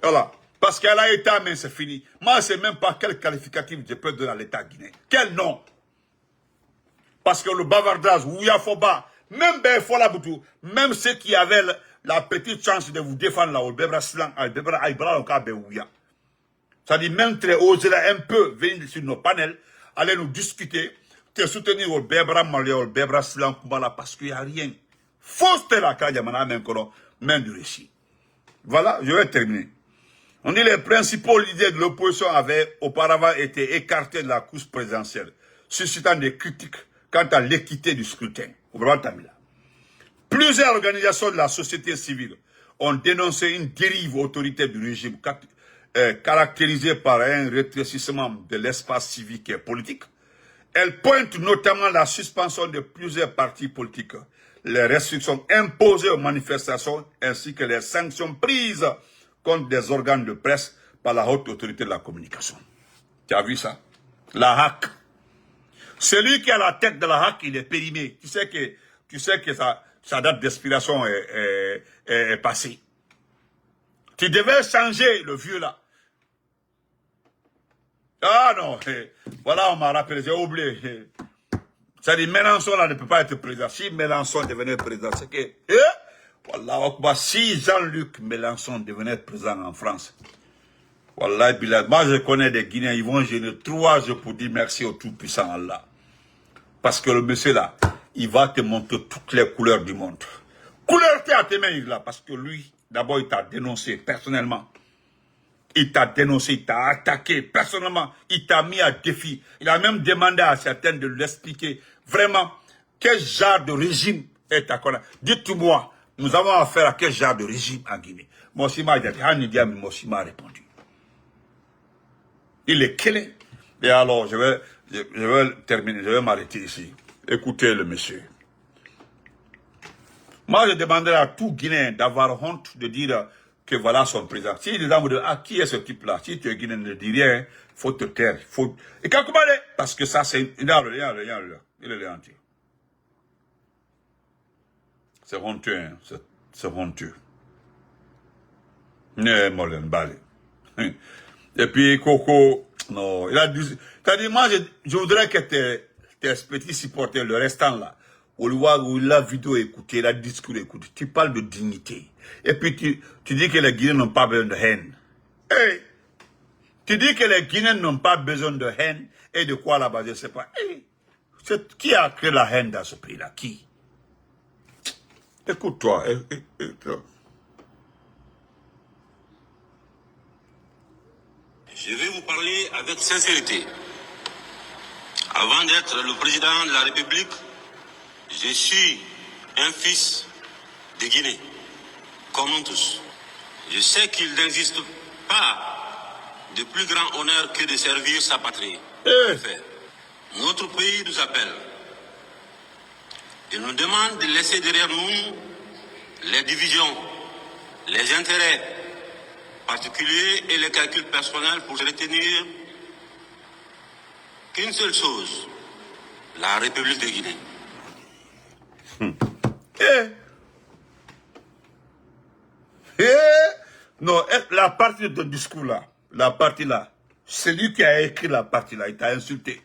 Voilà. Parce qu'elle a État, mais c'est fini. Moi, je ne sais même pas quel qualificatif je peux donner à l'État guinéen. Quel nom? Parce que le bavardage, Ouyafoba, même Befola Boutou, même ceux qui avaient la petite chance de vous défendre là, au Bebra Slan, au Bebra Aïbra, au Kabe Ouya. Ça dit, même très osé là, un peu, venir sur nos panels, aller nous discuter, te soutenir au Bebra Malé, au Bebra Slan, parce qu'il n'y a rien. Fausse la Kayamana, même du récit. Voilà, je vais terminer. On dit les principaux leaders de l'opposition avaient auparavant été écartés de la course présidentielle, suscitant des critiques quant à l'équité du scrutin. Plusieurs organisations de la société civile ont dénoncé une dérive autoritaire du régime caractérisée par un rétrécissement de l'espace civique et politique. Elles pointent notamment la suspension de plusieurs partis politiques, les restrictions imposées aux manifestations ainsi que les sanctions prises contre des organes de presse par la haute autorité de la communication. Tu as vu ça? La HAC. Celui qui a la tête de la HAC, il est périmé. Tu sais que sa date d'expiration est passée. Tu devais changer le vieux là. Ah non, voilà, on m'a rappelé, j'ai oublié. Ça dit, Mélenchon là ne peut pas être président. Si Mélenchon devenait président, c'est que... Wallah, si Jean-Luc Mélenchon devenait président en France, Wallah, Bilal, moi je connais des Guinéens, ils vont gêner 3 jours pour dire merci au tout-puissant Allah. Parce que le monsieur là, il va te montrer toutes les couleurs du monde. Couleur t'es à tes mains là, parce que lui, d'abord il t'a dénoncé personnellement. Il t'a dénoncé, il t'a attaqué personnellement, il t'a mis à défi. Il a même demandé à certains de lui expliquer vraiment quel genre de régime est à connaître. Dites-moi, nous avons affaire à quel genre de régime en Guinée? Mossima a répondu. Il est clé. Et alors, je vais terminer, je vais m'arrêter ici. Écoutez le monsieur. Moi, je demanderai à tout Guinéen d'avoir honte de dire que voilà son président. Si les gens vous disent, ah, qui est ce type-là? Si tu es Guinéen, ne dis rien, il faut te taire. Et quand parce que ça, c'est... Il est entier. C'est honteux, hein? C'est honteux. Et puis, Coco, non, il a dit, t'as dit, moi, je voudrais que tes petits supporters, le restant là, où la vidéo écoutée, la discours écoutée, tu parles de dignité. Et puis, tu dis que les Guinéens n'ont pas besoin de haine. Hey, tu dis que les Guinéens n'ont pas besoin de haine, et de quoi là-bas, je ne sais pas. Hey, qui a créé la haine dans ce pays-là? Qui? Écoute-toi. Je vais vous parler avec sincérité. Avant d'être le président de la République, je suis un fils de Guinée, comme nous tous. Je sais qu'il n'existe pas de plus grand honneur que de servir sa patrie. Notre pays nous appelle. Il nous demande de laisser derrière nous les divisions, les intérêts particuliers et les calculs personnels pour retenir qu'une seule chose, la République de Guinée. Non, la partie de ton discours là, la partie là, c'est lui qui a écrit la partie là, il t'a insulté.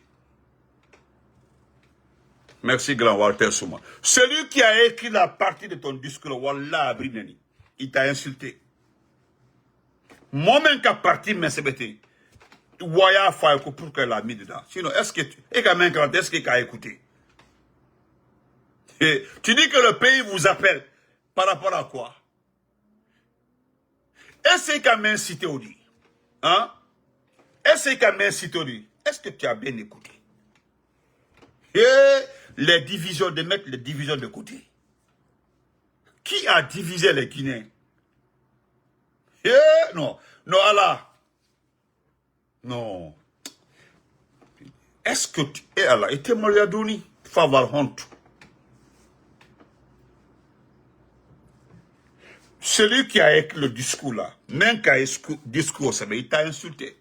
Merci, grand Walter Souma. Celui qui a écrit la partie de ton discours, Wallah Abrineni, il t'a insulté. Moi-même qui a parti, mais c'est bête. Waya faire pour qu'elle a mis dedans. Sinon, est-ce que est-ce qu'il a écouté? Et tu dis que le pays vous appelle par rapport à quoi? Est-ce qu'il a même cité au dit? Hein? Est-ce qu'il a même cité au dit? Est-ce que tu as bien écouté? Et les divisions, de mettre les divisions de côté. Qui a divisé les Guinéens? Non, Allah. Non. Est-ce que tu es Allah? Et tu es Moliadouni? Il faut avoir honte. Celui qui a écrit le discours là, même qui a écrit le discours, il t'a insulté.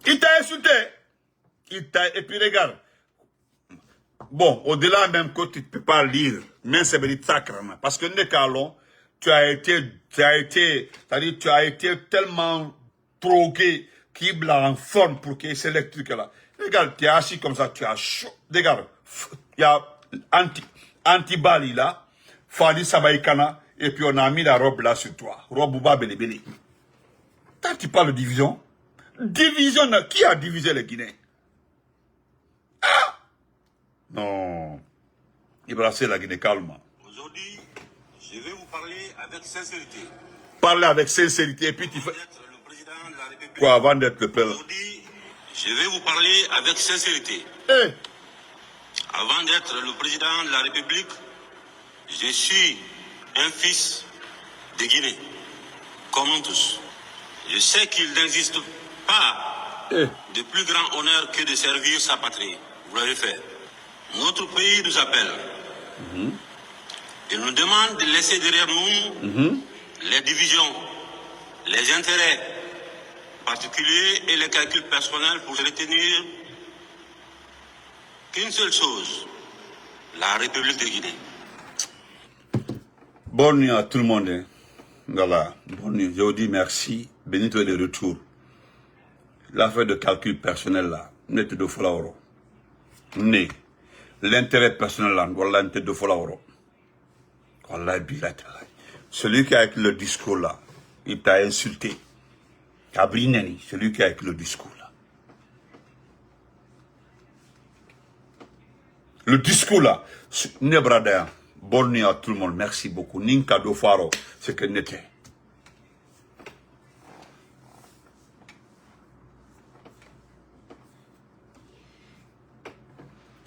Il t'a insulté. Et puis regarde. Bon, au-delà même que tu ne peux pas lire, même c'est sacrément. Parce que Nekalo, tu as été tellement drogué qu'il a en forme pour qu'il y ait électrique là. Regarde, tu es assis comme ça, tu as chaud. Regarde, il y a anti-bali là, Fadi Sabaïkana, et puis on a mis la robe là sur toi. Robe Bouba Belébélé. Quand tu parles de division, qui a divisé les Guinéens? Ah! Non. Il va la Guinée calmement. Aujourd'hui, je vais vous parler avec sincérité. Parler avec sincérité et puis tu fais... Le président de la République. Quoi, avant d'être le père? Aujourd'hui, je vais vous parler avec sincérité. Avant d'être le président de la République, je suis un fils de Guinée, comme nous tous. Je sais qu'il n'existe pas de plus grand honneur que de servir sa patrie. Vous l'avez fait. Notre pays nous appelle. Il nous demande de laisser derrière nous les divisions, les intérêts particuliers et les calculs personnels pour retenir qu'une seule chose, la République de Guinée. Bonne nuit à tout le monde. Voilà, bonne nuit. Je vous dis merci. Benito est de retour. L'affaire de calcul personnel là, n'est de Folaoro. Né. L'intérêt personnel là, voilà, n'est de Folaoro. Voilà, bilatéral. Celui qui a écrit le discours là, il t'a insulté. Kabrineni, celui qui a écrit le discours là. Le discours là, Nebrada, bonne nuit à tout le monde, merci beaucoup. Ninka Dofaro, c'est que n'était.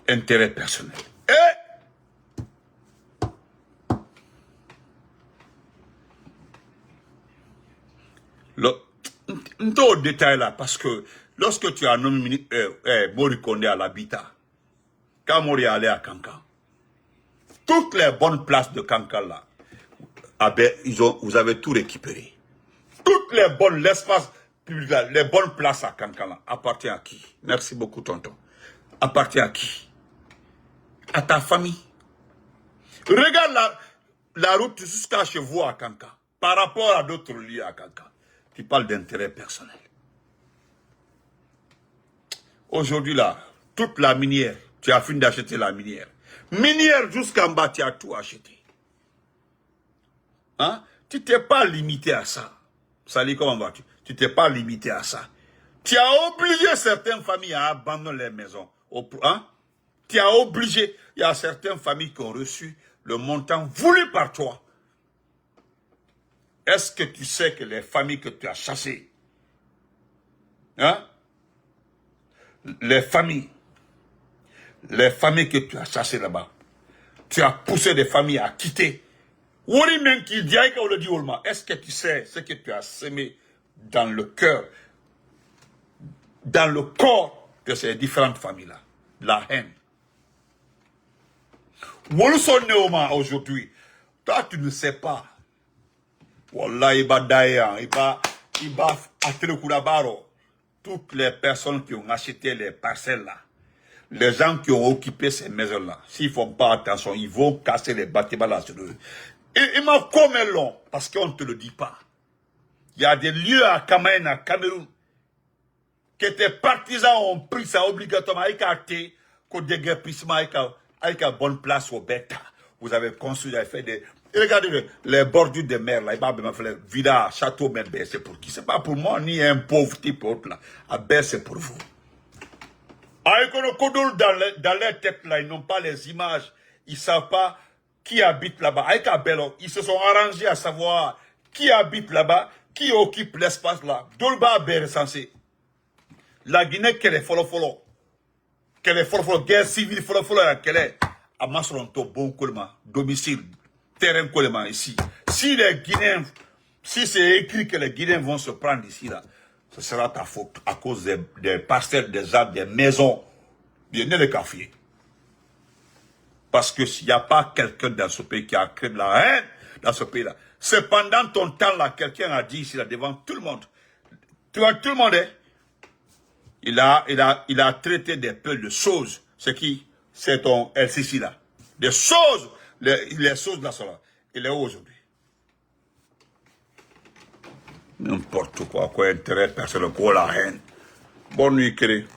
Intérêt personnel. Un autre détail là, parce que lorsque tu as nommé Mori Kondé à l'habitat, quand Mori est allé à Kankan, toutes les bonnes places de Kankan là, vous avez tout récupéré. Toutes les bonnes, l'espace public là, les bonnes places à Kankan là, appartient à qui? Merci beaucoup, tonton. Appartient à qui? À ta famille. Regarde la route jusqu'à chez vous à Kankan, par rapport à d'autres lieux à Kankan. Tu parles d'intérêt personnel. Aujourd'hui là, toute la minière, tu as fini d'acheter la minière. Minière jusqu'en bas, tu as tout acheté. Hein? Tu t'es pas limité à ça. Salut, comment vas-tu? Tu t'es pas limité à ça. Tu as obligé certaines familles à abandonner les maisons. Hein? Tu as obligé. Il y a certaines familles qui ont reçu le montant voulu par toi. Est-ce que tu sais que les familles que tu as chassées, hein? Les familles que tu as chassées là-bas, tu as poussé des familles à quitter. Est-ce que tu sais ce que tu as semé dans le cœur, dans le corps de ces différentes familles-là? La haine. Aujourd'hui, toi tu ne sais pas. Wallah, il va toutes les personnes qui ont acheté les parcelles là, les gens qui ont occupé ces maisons là, s'ils ne font pas attention, ils vont casser les bâtiments là sur eux. Et ils m'ont comme long, parce qu'on ne te le dit pas. Il y a des lieux à Cameroun, que tes partisans ont pris ça obligatoirement, avec une bonne place au bêta. Vous avez construit, vous avez fait des... Et regardez les bordures de mer, là, il va me faire village, château, mais c'est pour qui? C'est pas pour moi, ni un pauvre type autre, là. À c'est pour vous. Dans leur tête, là, ils n'ont pas les images. Ils ne savent pas qui habite là-bas. Avec Abel, ils se sont arrangés à savoir qui habite là-bas, qui occupe l'espace là. Dolba est censé. La Guinée, qu'elle est follow. Qu'elle est follow, guerre civile follow, qu'elle est. À Masronto, bon colma, domicile, terrain colma ici. Si les Guinéens, si c'est écrit que les Guinéens vont se prendre ici là, ce sera ta faute à cause des parcelles, des arbres, des maisons. Bien le café. Parce que s'il n'y a pas quelqu'un dans ce pays qui a créé de la haine dans ce pays-là, c'est pendant ton temps là, quelqu'un a dit ici là devant tout le monde. Tu vois, tout le monde est. Il a traité des peu de choses. C'est qui? C'est ton LCC là. Des choses. Les choses là sont là. Il est où aujourd'hui? N'importe quoi intérêt personnel, quoi la haine. Bonne nuit, Kéré.